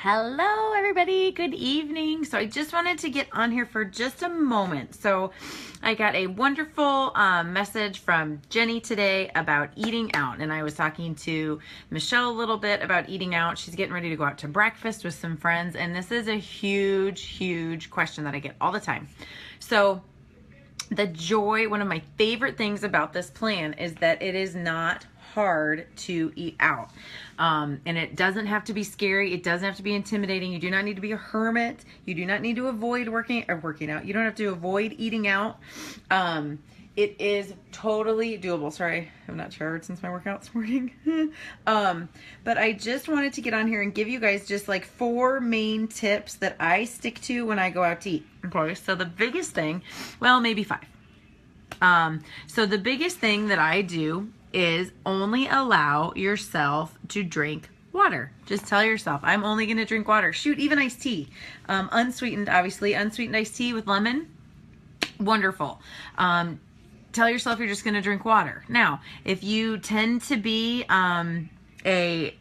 Hello everybody, good evening. So I just wanted to get on here for just a moment. So I got a wonderful message from Jenny today about eating out, and I was talking to Michelle a little bit about eating out. She's getting ready to go out to breakfast with some friends, and this is a huge question that I get all the time. So one of my favorite things about this plan is that it is not hard to eat out. And it doesn't have to be scary. It doesn't have to be intimidating. You do not need to be a hermit. You do not need to avoid working out. You don't have to avoid eating out. It is totally doable. Sorry, I've not showered since my workout this morning. But I just wanted to get on here and give you guys just like 4 main tips that I stick to when I go out to eat. Okay, so the biggest thing, well, maybe 5. So the biggest thing that I do is only allow yourself to drink water. Just tell yourself, I'm only going to drink water. Shoot, even iced tea. Unsweetened, obviously. Unsweetened iced tea with lemon. Wonderful. Tell yourself you're just going to drink water. Now, if you tend to be a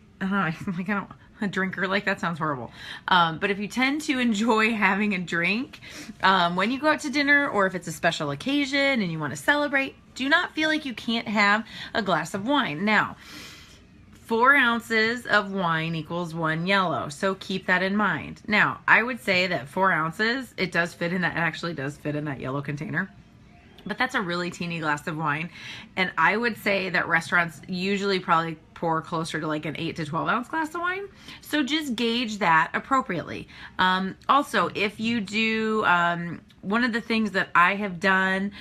drinker, like that sounds horrible. But if you tend to enjoy having a drink when you go out to dinner, or if it's a special occasion and you want to celebrate, do not feel like you can't have a glass of wine. Now, 4 ounces of wine equals 1 yellow, so keep that in mind. Now, I would say that 4 ounces, it actually does fit in that yellow container. But that's a really teeny glass of wine. And I would say that restaurants usually probably pour closer to like an 8 to 12 ounce glass of wine. So just gauge that appropriately. Also, if you do, one of the things that I have done,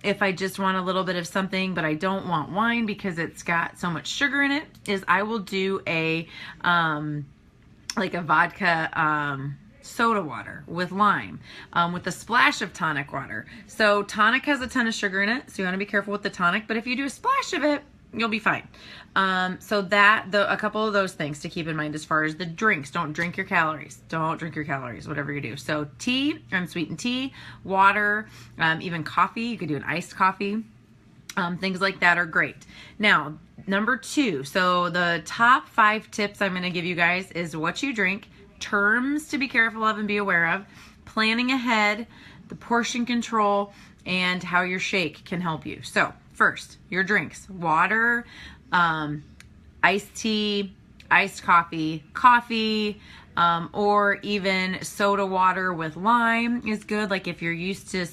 if I just want a little bit of something, but I don't want wine because it's got so much sugar in it, is I will do a vodka, soda water with lime, with a splash of tonic water. So tonic has a ton of sugar in it, so you want to be careful with the tonic, but if you do a splash of it, you'll be fine. So a couple of those things to keep in mind as far as the drinks. Don't drink your calories. Don't drink your calories, whatever you do. So tea, unsweetened tea, water, even coffee. You could do an iced coffee. Things like that are great. Now, number 2. So the top 5 tips I'm going to give you guys is what you drink, terms to be careful of and be aware of, planning ahead, the portion control, and how your shake can help you. So first, your drinks: water, iced tea, iced coffee, or even soda water with lime is good. Like if you're used to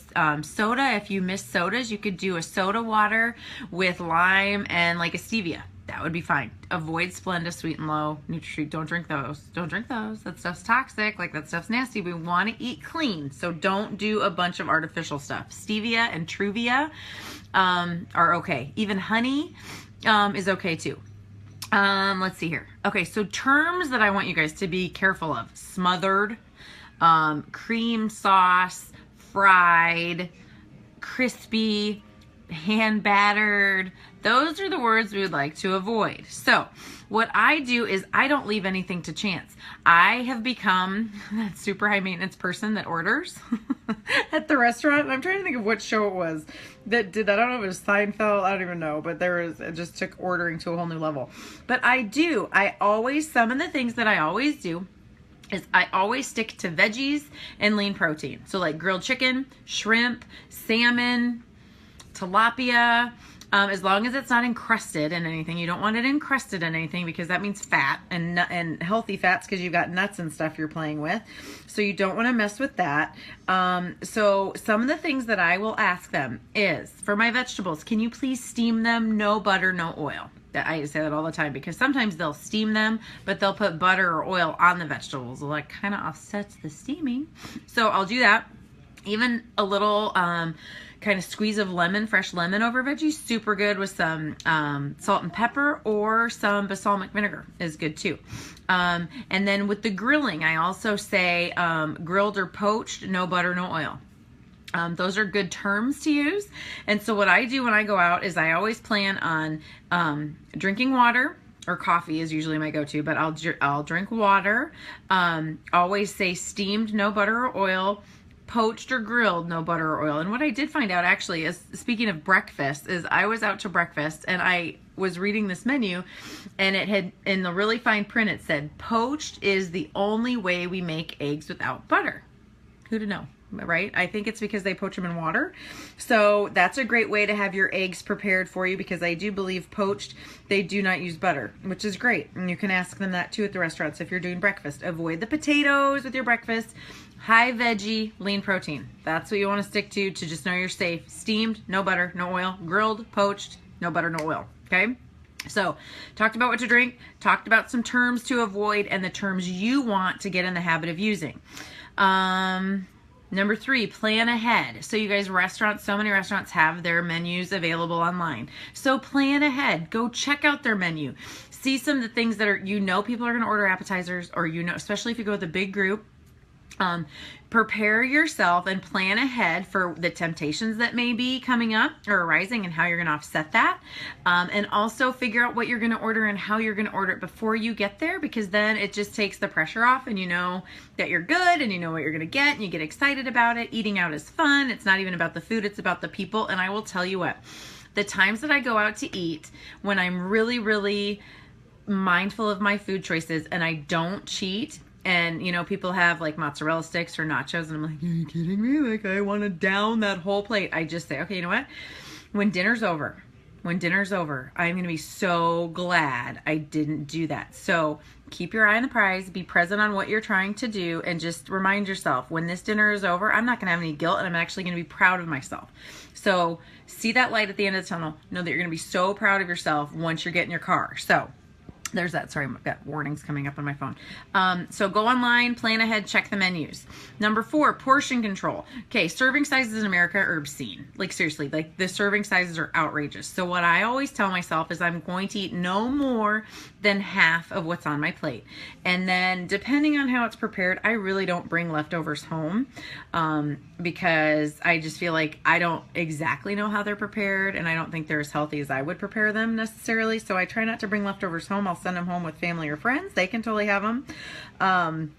soda, if you miss sodas, you could do a soda water with lime and like a stevia. That would be fine. Avoid Splenda, Sweet and Low, NutraSweet. Don't drink those. Don't drink those. That stuff's toxic. Like, that stuff's nasty. We want to eat clean, so don't do a bunch of artificial stuff. Stevia and Truvia are okay. Even honey is okay too. Let's see here. Okay, so terms that I want you guys to be careful of: smothered, cream sauce, fried, crispy, hand battered. Those are the words we would like to avoid. So what I do is I don't leave anything to chance. I have become that super high maintenance person that orders at the restaurant. And I'm trying to think of what show it was that did that. I don't know if it was Seinfeld. I don't even know. But it just took ordering to a whole new level. But some of the things that I always do is I always stick to veggies and lean protein. So like grilled chicken, shrimp, salmon, tilapia, as long as it's not encrusted in anything. You don't want it encrusted in anything because that means fat and healthy fats, because you've got nuts and stuff you're playing with. So you don't want to mess with that. So some of the things that I will ask them is, for my vegetables, can you please steam them? No butter, no oil. I say that all the time because sometimes they'll steam them, but they'll put butter or oil on the vegetables. Well, that kind of offsets the steaming. So I'll do that. Even a little kind of squeeze of lemon, fresh lemon over veggies, super good with some salt and pepper, or some balsamic vinegar is good too. And then with the grilling, I also say grilled or poached, no butter, no oil. Those are good terms to use. And so what I do when I go out is I always plan on drinking water, or coffee is usually my go-to, but I'll drink water. Always say steamed, no butter or oil. poached or grilled, no butter or oil. And what I did find out actually is, speaking of breakfast, is I was out to breakfast and I was reading this menu and it had, in the really fine print, it said, poached is the only way we make eggs without butter. Who'd know? Right? I think it's because they poach them in water. So that's a great way to have your eggs prepared for you, because I do believe poached, they do not use butter, which is great. And you can ask them that too at the restaurants if you're doing breakfast. Avoid the potatoes with your breakfast. High veggie, lean protein. That's what you want to stick to just know you're safe. Steamed, no butter, no oil. Grilled, poached, no butter, no oil. Okay? So, talked about what to drink, talked about some terms to avoid and the terms you want to get in the habit of using. Number 3, plan ahead. So you guys, so many restaurants have their menus available online. So plan ahead. Go check out their menu. See some of the things that are, people are going to order appetizers, or especially if you go with a big group. Prepare yourself and plan ahead for the temptations that may be coming up or arising and how you're going to offset that. And also figure out what you're going to order and how you're going to order it before you get there, because then it just takes the pressure off and you know that you're good and you know what you're going to get and you get excited about it. Eating out is fun. It's not even about the food, it's about the people. And I will tell you what, the times that I go out to eat, when I'm really, really mindful of my food choices and I don't cheat, and, people have like mozzarella sticks or nachos, and I'm like, are you kidding me? Like, I want to down that whole plate. I just say, okay, you know what? When dinner's over, I'm going to be so glad I didn't do that. So keep your eye on the prize, be present on what you're trying to do, and just remind yourself, when this dinner is over, I'm not going to have any guilt, and I'm actually going to be proud of myself. So see that light at the end of the tunnel. Know that you're going to be so proud of yourself once you get in your car. So there's that. Sorry, I've got warnings coming up on my phone. So go online, plan ahead, check the menus. Number 4, portion control. Okay, serving sizes in America are obscene. Like, seriously, like the serving sizes are outrageous. So what I always tell myself is I'm going to eat no more than half of what's on my plate. And then depending on how it's prepared, I really don't bring leftovers home, because I just feel like I don't exactly know how they're prepared, and I don't think they're as healthy as I would prepare them necessarily. So I try not to bring leftovers home. I'll send them home with family or friends. They can totally have them.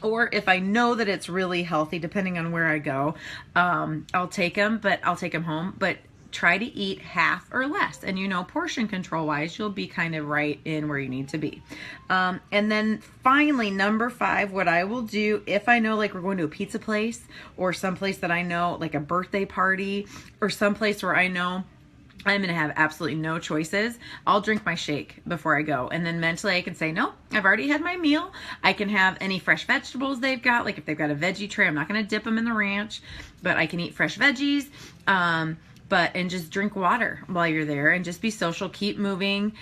Or if I know that it's really healthy, depending on where I go, I'll take them home. But try to eat half or less. And portion control wise, you'll be kind of right in where you need to be. And then finally, number 5, what I will do if I know, like, we're going to a pizza place or someplace that I know, like a birthday party or someplace where I know I'm going to have absolutely no choices, I'll drink my shake before I go. And then mentally I can say, no, I've already had my meal. I can have any fresh vegetables they've got. Like if they've got a veggie tray, I'm not going to dip them in the ranch, but I can eat fresh veggies. And just drink water while you're there and just be social, keep moving.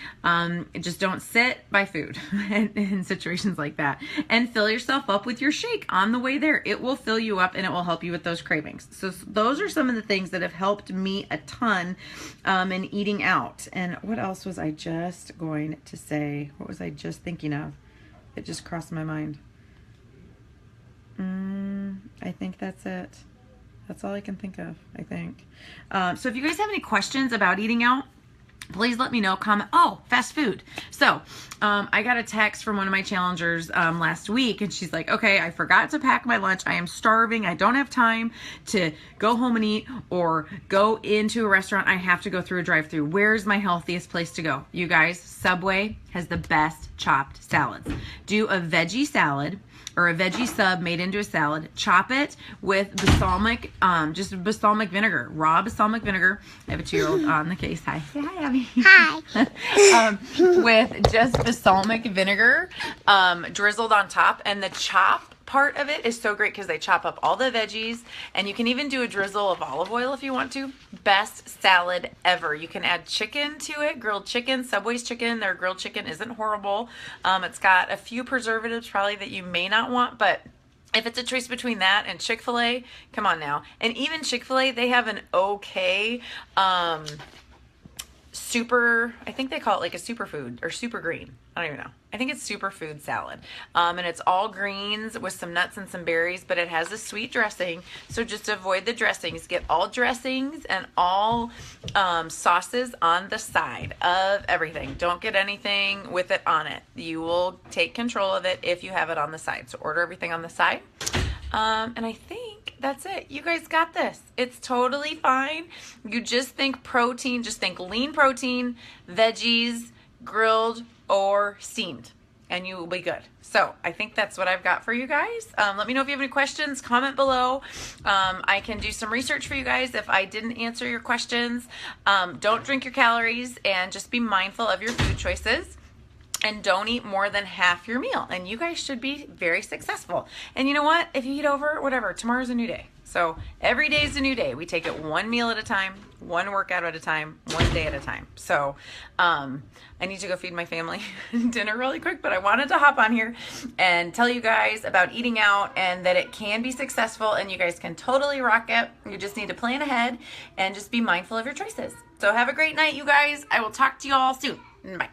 Just don't sit by food in situations like that, and fill yourself up with your shake on the way there. It will fill you up and it will help you with those cravings. So those are some of the things that have helped me a ton in eating out. And what else was I just going to say? What was I just thinking of? It just crossed my mind. I think that's it. That's all I can think of, I think. So if you guys have any questions about eating out, please let me know. Comment. Oh, fast food. So I got a text from one of my challengers last week, and she's like, okay, I forgot to pack my lunch. I am starving. I don't have time to go home and eat or go into a restaurant. I have to go through a drive-thru. Where's my healthiest place to go? You guys, Subway has the best chopped salads. Do a veggie salad or a veggie sub made into a salad. Chop it with balsamic, just balsamic vinegar, raw balsamic vinegar. I have a 2-year-old on the case. Hi. Say hi, Abby. Hi. With just balsamic vinegar drizzled on top. And the chop part of it is so great because they chop up all the veggies, and you can even do a drizzle of olive oil if you want to. Best salad ever. You can add chicken to it, grilled chicken. Subway's chicken, their grilled chicken isn't horrible. It's got a few preservatives probably that you may not want, but if it's a choice between that and Chick-fil-A, come on now. And even Chick-fil-A, they have an okay I think they call it like a superfood or super green. I don't even know. I think it's superfood salad. And it's all greens with some nuts and some berries, but it has a sweet dressing. So just avoid the dressings. Get all dressings and all sauces on the side of everything. Don't get anything with it on it. You will take control of it if you have it on the side. So order everything on the side. And I think That's it. You guys got this. It's totally fine. You just think protein, just think lean protein, veggies, grilled or steamed, and you will be good. So I think that's what I've got for you guys. Let me know if you have any questions, comment below. I can do some research for you guys if I didn't answer your questions. Don't drink your calories and just be mindful of your food choices. And don't eat more than half your meal. And you guys should be very successful. And you know what? If you eat over, whatever, tomorrow's a new day. So every day is a new day. We take it one meal at a time, one workout at a time, one day at a time. So I need to go feed my family dinner really quick, but I wanted to hop on here and tell you guys about eating out and that it can be successful and you guys can totally rock it. You just need to plan ahead and just be mindful of your choices. So have a great night, you guys. I will talk to you all soon. Bye.